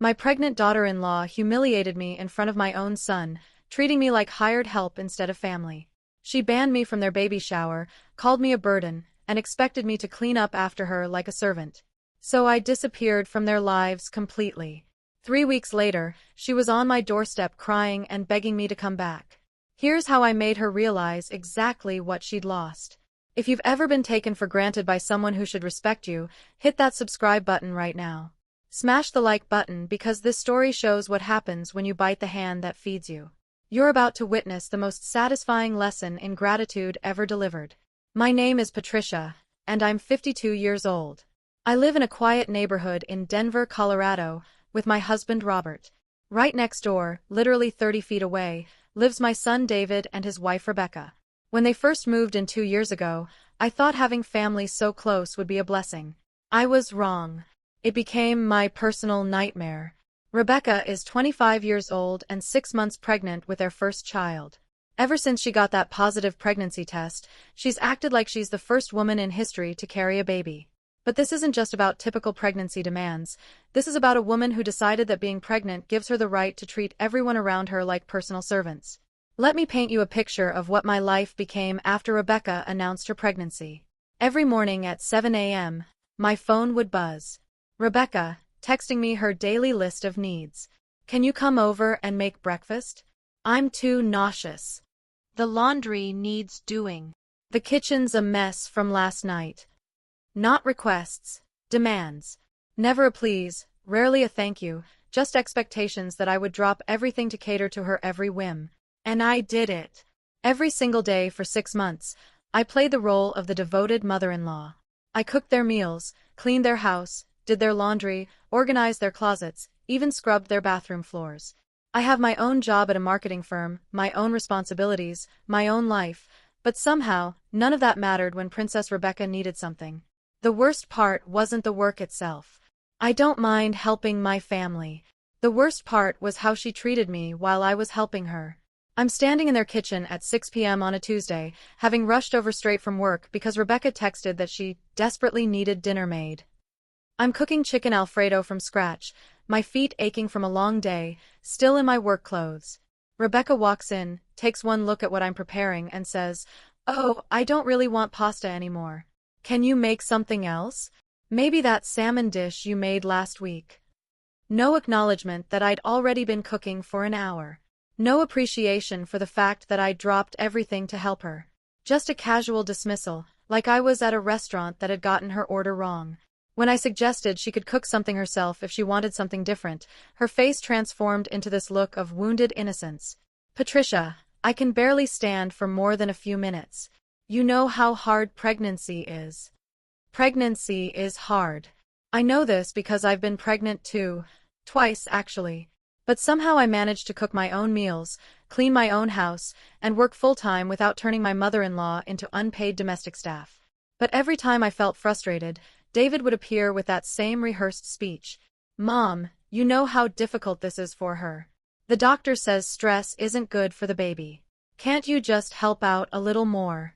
My pregnant daughter-in-law humiliated me in front of my own son, treating me like hired help instead of family. She banned me from their baby shower, called me a burden, and expected me to clean up after her like a servant. So I disappeared from their lives completely. 3 weeks later, she was on my doorstep crying and begging me to come back. Here's how I made her realize exactly what she'd lost. If you've ever been taken for granted by someone who should respect you, hit that subscribe button right now. Smash the like button because this story shows what happens when you bite the hand that feeds you. You're about to witness the most satisfying lesson in gratitude ever delivered. My name is Patricia, and I'm 52 years old. I live in a quiet neighborhood in Denver, Colorado, with my husband Robert. Right next door, literally 30 feet away, lives my son David and his wife Rebecca. When they first moved in 2 years ago, I thought having family so close would be a blessing. I was wrong. It became my personal nightmare. Rebecca is 25 years old and 6 months pregnant with their first child. Ever since she got that positive pregnancy test, she's acted like she's the first woman in history to carry a baby. But this isn't just about typical pregnancy demands. This is about a woman who decided that being pregnant gives her the right to treat everyone around her like personal servants. Let me paint you a picture of what my life became after Rebecca announced her pregnancy. Every morning at 7 a.m., my phone would buzz. Rebecca, texting me her daily list of needs. Can you come over and make breakfast? I'm too nauseous. The laundry needs doing. The kitchen's a mess from last night. Not requests, demands. Never a please, rarely a thank you, just expectations that I would drop everything to cater to her every whim. And I did it. Every single day for 6 months, I played the role of the devoted mother-in-law. I cooked their meals, cleaned their house, did their laundry, organized their closets, even scrubbed their bathroom floors. I have my own job at a marketing firm, my own responsibilities, my own life, but somehow, none of that mattered when Princess Rebecca needed something. The worst part wasn't the work itself. I don't mind helping my family. The worst part was how she treated me while I was helping her. I'm standing in their kitchen at 6 p.m. on a Tuesday, having rushed over straight from work because Rebecca texted that she desperately needed dinner made. I'm cooking chicken Alfredo from scratch, my feet aching from a long day, still in my work clothes. Rebecca walks in, takes one look at what I'm preparing and says, "Oh, I don't really want pasta anymore. Can you make something else? Maybe that salmon dish you made last week." No acknowledgement that I'd already been cooking for an hour. No appreciation for the fact that I'd dropped everything to help her. Just a casual dismissal, like I was at a restaurant that had gotten her order wrong. When I suggested she could cook something herself if she wanted something different, her face transformed into this look of wounded innocence. "Patricia, I can barely stand for more than a few minutes. You know how hard pregnancy is." Pregnancy is hard. I know this because I've been pregnant too. Twice, actually. But somehow I managed to cook my own meals, clean my own house, and work full-time without turning my mother-in-law into unpaid domestic staff. But every time I felt frustrated, David would appear with that same rehearsed speech. "Mom, you know how difficult this is for her. The doctor says stress isn't good for the baby. Can't you just help out a little more?"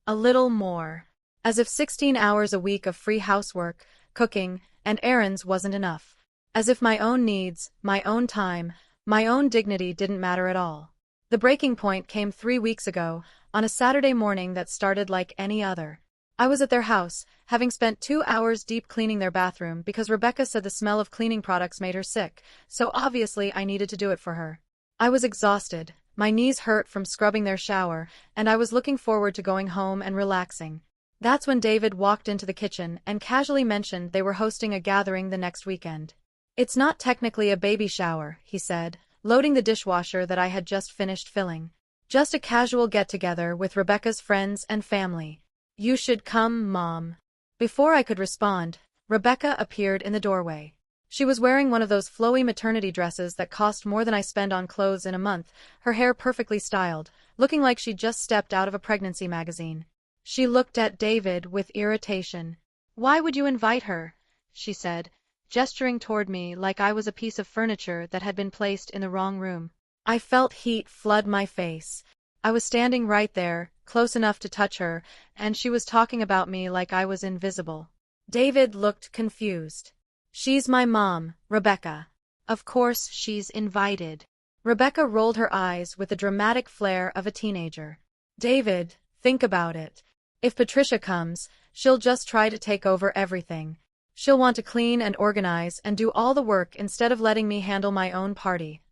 A little more. As if 16 hours a week of free housework, cooking, and errands wasn't enough. As if my own needs, my own time, my own dignity didn't matter at all. The breaking point came 3 weeks ago, on a Saturday morning that started like any other. I was at their house, having spent 2 hours deep cleaning their bathroom because Rebecca said the smell of cleaning products made her sick, so obviously I needed to do it for her. I was exhausted, my knees hurt from scrubbing their shower, and I was looking forward to going home and relaxing. That's when David walked into the kitchen and casually mentioned they were hosting a gathering the next weekend. "It's not technically a baby shower," he said, loading the dishwasher that I had just finished filling. "Just a casual get-together with Rebecca's friends and family. You should come, Mom." Before I could respond, Rebecca appeared in the doorway. She was wearing one of those flowy maternity dresses that cost more than I spend on clothes in a month, her hair perfectly styled, looking like she'd just stepped out of a pregnancy magazine. She looked at David with irritation. "Why would you invite her?" she said, gesturing toward me like I was a piece of furniture that had been placed in the wrong room. I felt heat flood my face. I was standing right there, close enough to touch her, and she was talking about me like I was invisible. David looked confused. "She's my mom, Rebecca. Of course she's invited. Rebecca rolled her eyes with the dramatic flair of a teenager. David, think about it. If Patricia comes, she'll just try to take over everything. She'll want to clean and organize and do all the work instead of letting me handle my own party.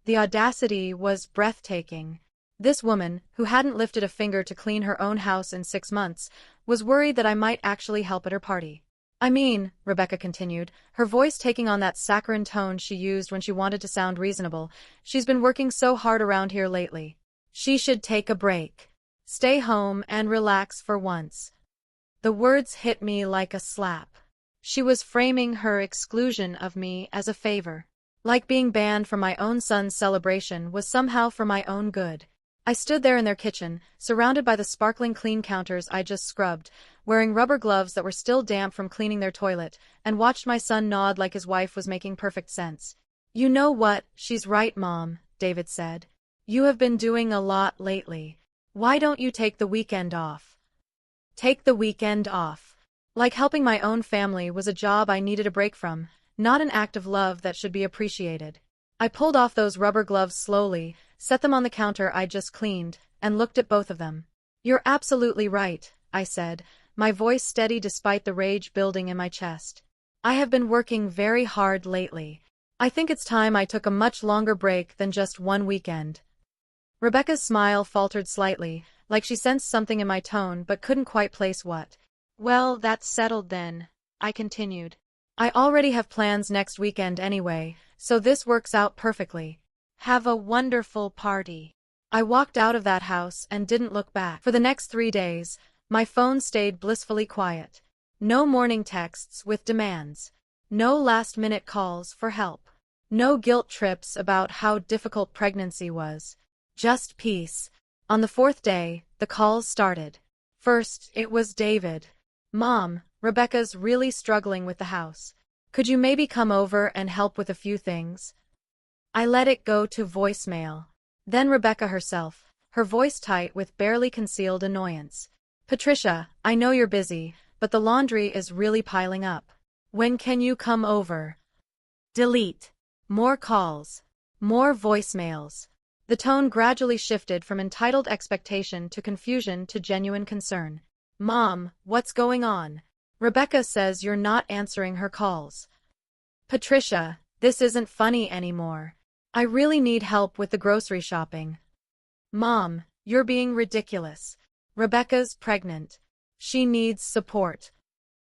The audacity was breathtaking. This woman, who hadn't lifted a finger to clean her own house in 6 months, was worried that I might actually help at her party. I mean, Rebecca continued, her voice taking on that saccharine tone she used when she wanted to sound reasonable, she's been working so hard around here lately. She should take a break. Stay home and relax for once. The words hit me like a slap. She was framing her exclusion of me as a favor. Like being banned from my own son's celebration was somehow for my own good. I stood there in their kitchen, surrounded by the sparkling clean counters I just scrubbed, wearing rubber gloves that were still damp from cleaning their toilet, and watched my son nod like his wife was making perfect sense. You know what, she's right, Mom, David said. You have been doing a lot lately. Why don't you take the weekend off? Take the weekend off. Like helping my own family was a job I needed a break from, not an act of love that should be appreciated. I pulled off those rubber gloves slowly, set them on the counter I just cleaned, and looked at both of them. You're absolutely right, I said, my voice steady despite the rage building in my chest. I have been working very hard lately. I think it's time I took a much longer break than just one weekend. Rebecca's smile faltered slightly, like she sensed something in my tone but couldn't quite place what. Well, that's settled then, I continued. I already have plans next weekend anyway, so this works out perfectly. Have a wonderful party. I walked out of that house and didn't look back. For the next 3 days, my phone stayed blissfully quiet. No morning texts with demands. No last-minute calls for help. No guilt trips about how difficult pregnancy was. Just peace. On the 4th day, the calls started. First, it was David. Mom, Rebecca's really struggling with the house. Could you maybe come over and help with a few things? I let it go to voicemail. Then Rebecca herself, her voice tight with barely concealed annoyance. Patricia, I know you're busy, but the laundry is really piling up. When can you come over? Delete. More calls. More voicemails. The tone gradually shifted from entitled expectation to confusion to genuine concern. Mom, what's going on? Rebecca says you're not answering her calls. Patricia, this isn't funny anymore. I really need help with the grocery shopping. Mom, you're being ridiculous. Rebecca's pregnant. She needs support.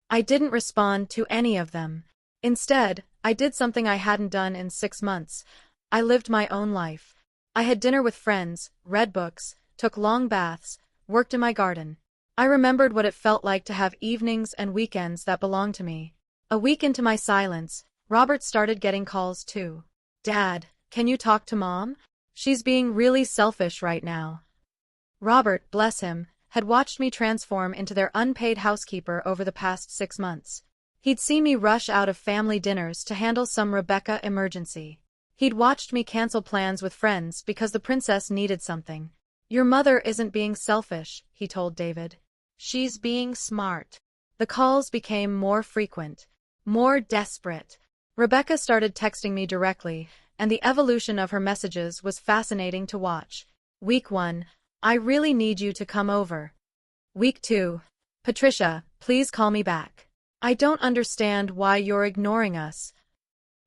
I didn't respond to any of them. Instead, I did something I hadn't done in 6 months. I lived my own life. I had dinner with friends, read books, took long baths, worked in my garden. I remembered what it felt like to have evenings and weekends that belonged to me. A week into my silence, Robert started getting calls too. Dad, can you talk to Mom? She's being really selfish right now. Robert, bless him, had watched me transform into their unpaid housekeeper over the past 6 months. He'd seen me rush out of family dinners to handle some Rebecca emergency. He'd watched me cancel plans with friends because the princess needed something. Your mother isn't being selfish, he told David. She's being smart. The calls became more frequent, more desperate. Rebecca started texting me directly, and the evolution of her messages was fascinating to watch. Week 1, I really need you to come over. Week 2, Patricia, please call me back. I don't understand why you're ignoring us.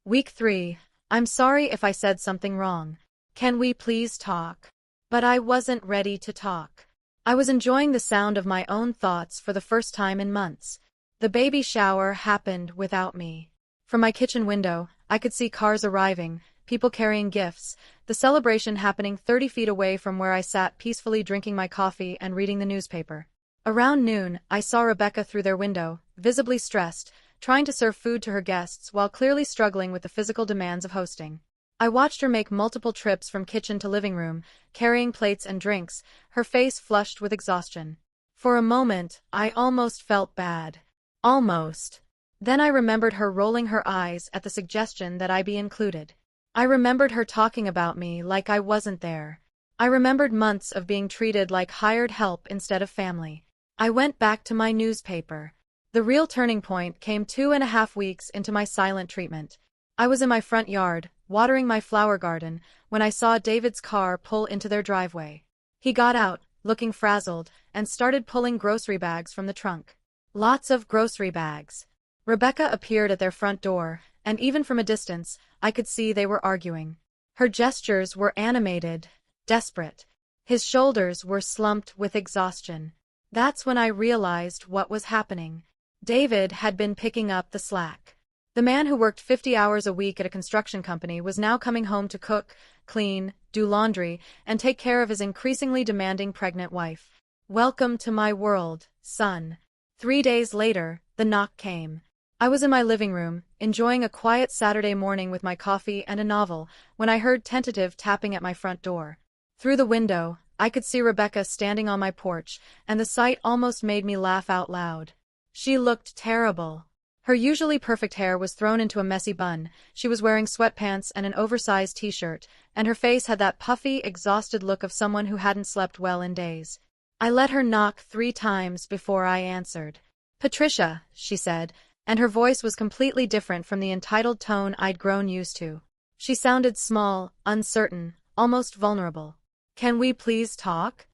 Week 3, I'm sorry if I said something wrong. Can we please talk? But I wasn't ready to talk. I was enjoying the sound of my own thoughts for the first time in months. The baby shower happened without me. From my kitchen window, I could see cars arriving, people carrying gifts, the celebration happening 30 feet away from where I sat peacefully drinking my coffee and reading the newspaper. Around noon, I saw Rebecca through their window, visibly stressed, trying to serve food to her guests while clearly struggling with the physical demands of hosting. I watched her make multiple trips from kitchen to living room, carrying plates and drinks, her face flushed with exhaustion. For a moment, I almost felt bad. Almost. Then I remembered her rolling her eyes at the suggestion that I be included. I remembered her talking about me like I wasn't there. I remembered months of being treated like hired help instead of family. I went back to my newspaper. The real turning point came 2.5 weeks into my silent treatment. I was in my front yard, watering my flower garden, when I saw David's car pull into their driveway. He got out, looking frazzled, and started pulling grocery bags from the trunk. Lots of grocery bags. Rebecca appeared at their front door, and even from a distance, I could see they were arguing. Her gestures were animated, desperate. His shoulders were slumped with exhaustion. That's when I realized what was happening. David had been picking up the slack. The man who worked 50 hours a week at a construction company was now coming home to cook, clean, do laundry, and take care of his increasingly demanding pregnant wife. Welcome to my world, son. 3 days later, the knock came. I was in my living room, enjoying a quiet Saturday morning with my coffee and a novel, when I heard tentative tapping at my front door. Through the window, I could see Rebecca standing on my porch, and the sight almost made me laugh out loud. She looked terrible. Her usually perfect hair was thrown into a messy bun, she was wearing sweatpants and an oversized t-shirt, and her face had that puffy, exhausted look of someone who hadn't slept well in days. I let her knock 3 times before I answered. "Patricia," she said, and her voice was completely different from the entitled tone I'd grown used to. She sounded small, uncertain, almost vulnerable. "Can we please talk?"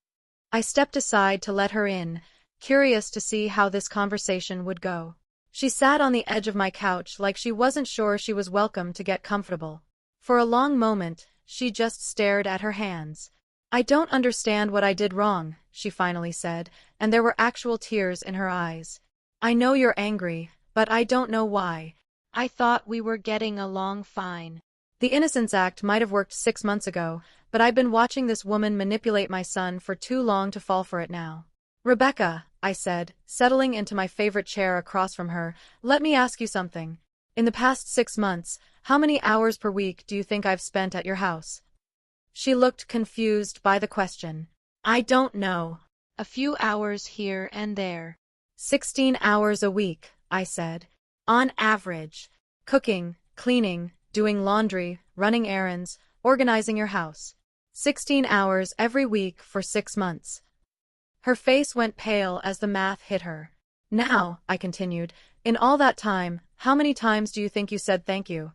I stepped aside to let her in, curious to see how this conversation would go. She sat on the edge of my couch like she wasn't sure she was welcome to get comfortable. For a long moment, she just stared at her hands. "I don't understand what I did wrong," she finally said, and there were actual tears in her eyes. "I know you're angry, but I don't know why. I thought we were getting along fine." The Innocence Act might have worked 6 months ago, but I'd been watching this woman manipulate my son for too long to fall for it now. "Rebecca," I said, settling into my favorite chair across from her, "let me ask you something. In the past 6 months, how many hours per week do you think I've spent at your house?" She looked confused by the question. "I don't know. A few hours here and there." 16 hours a week, I said. "On average. Cooking, cleaning, doing laundry, running errands, organizing your house. 16 hours every week for 6 months. Her face went pale as the math hit her. "Now," I continued, "in all that time, how many times do you think you said thank you?"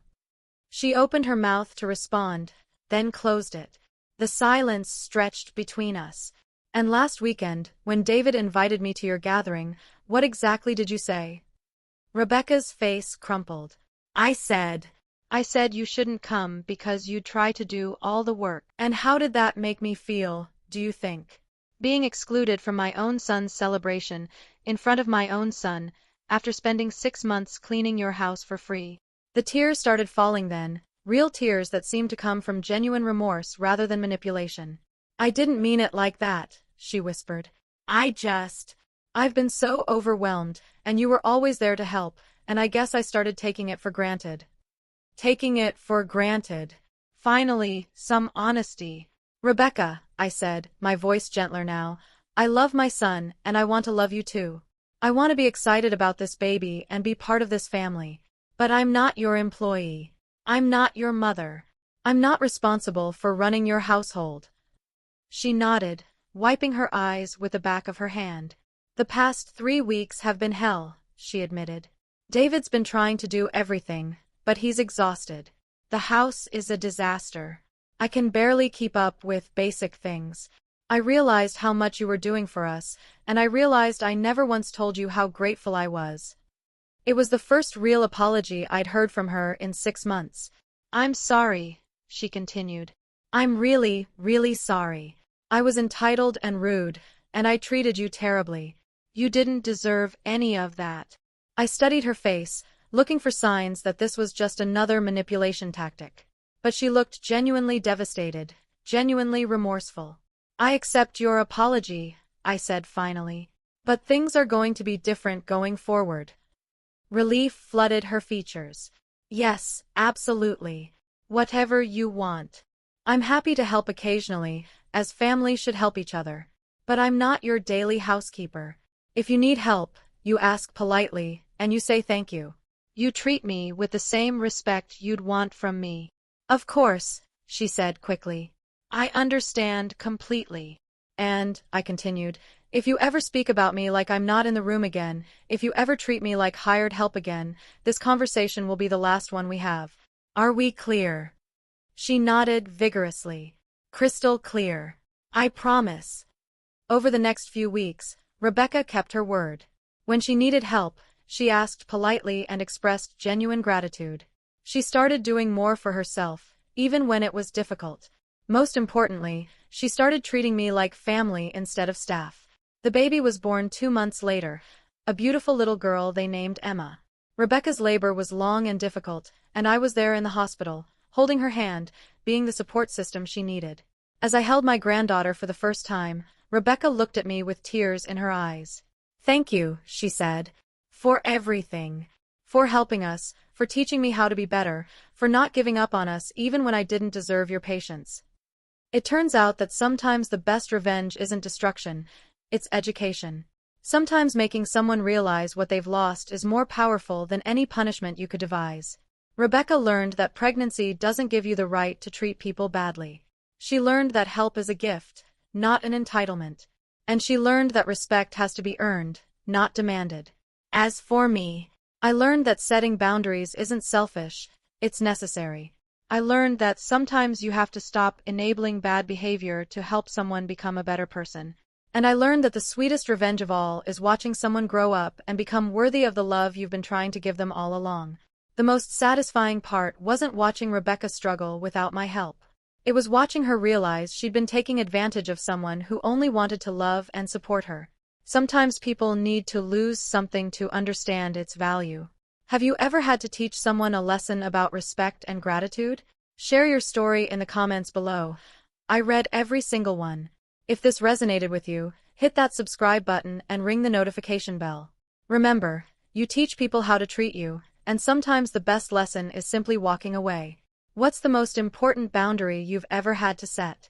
She opened her mouth to respond, then closed it. The silence stretched between us. "And last weekend, when David invited me to your gathering, what exactly did you say?" Rebecca's face crumpled. I said you shouldn't come because you'd try to do all the work." "And how did that make me feel, do you think? Being excluded from my own son's celebration, in front of my own son, after spending 6 months cleaning your house for free." The tears started falling then, real tears that seemed to come from genuine remorse rather than manipulation. "I didn't mean it like that," she whispered. I've been so overwhelmed, and you were always there to help, and I guess I started taking it for granted." Taking it for granted. Finally, some honesty. "Rebecca," I said, my voice gentler now, "I love my son, and I want to love you too. I want to be excited about this baby and be part of this family. But I'm not your employee. I'm not your mother. I'm not responsible for running your household." She nodded, wiping her eyes with the back of her hand. "The past 3 weeks have been hell," she admitted. "David's been trying to do everything, but he's exhausted. The house is a disaster. I can barely keep up with basic things. I realized how much you were doing for us, and I realized I never once told you how grateful I was." It was the first real apology I'd heard from her in 6 months. "I'm sorry," she continued. "I'm really, really sorry. I was entitled and rude, and I treated you terribly. You didn't deserve any of that." I studied her face, looking for signs that this was just another manipulation tactic. But she looked genuinely devastated, genuinely remorseful. "I accept your apology," I said finally. "But things are going to be different going forward." Relief flooded her features. "Yes, absolutely. Whatever you want. I'm happy to help occasionally, as families should help each other. But I'm not your daily housekeeper. If you need help, you ask politely, and you say thank you. You treat me with the same respect you'd want from me." "Of course," she said quickly. "I understand completely. And," I continued, "if you ever speak about me like I'm not in the room again, if you ever treat me like hired help again, this conversation will be the last one we have." Are we clear? She nodded vigorously. Crystal clear. I promise. Over the next few weeks, Rebecca kept her word. When she needed help, she asked politely and expressed genuine gratitude. She started doing more for herself, even when it was difficult. Most importantly, she started treating me like family instead of staff. The baby was born 2 months later, a beautiful little girl they named Emma. Rebecca's labor was long and difficult, and I was there in the hospital, holding her hand, being the support system she needed. As I held my granddaughter for the first time, Rebecca looked at me with tears in her eyes. Thank you, she said, for everything. For helping us, for teaching me how to be better, for not giving up on us even when I didn't deserve your patience. It turns out that sometimes the best revenge isn't destruction, it's education. Sometimes making someone realize what they've lost is more powerful than any punishment you could devise. Rebecca learned that pregnancy doesn't give you the right to treat people badly. She learned that help is a gift, not an entitlement. And she learned that respect has to be earned, not demanded. As for me, I learned that setting boundaries isn't selfish, it's necessary. I learned that sometimes you have to stop enabling bad behavior to help someone become a better person. And I learned that the sweetest revenge of all is watching someone grow up and become worthy of the love you've been trying to give them all along. The most satisfying part wasn't watching Rebecca struggle without my help. It was watching her realize she'd been taking advantage of someone who only wanted to love and support her. Sometimes people need to lose something to understand its value. Have you ever had to teach someone a lesson about respect and gratitude? Share your story in the comments below. I read every single one. If this resonated with you, hit that subscribe button and ring the notification bell. Remember, you teach people how to treat you, and sometimes the best lesson is simply walking away. What's the most important boundary you've ever had to set?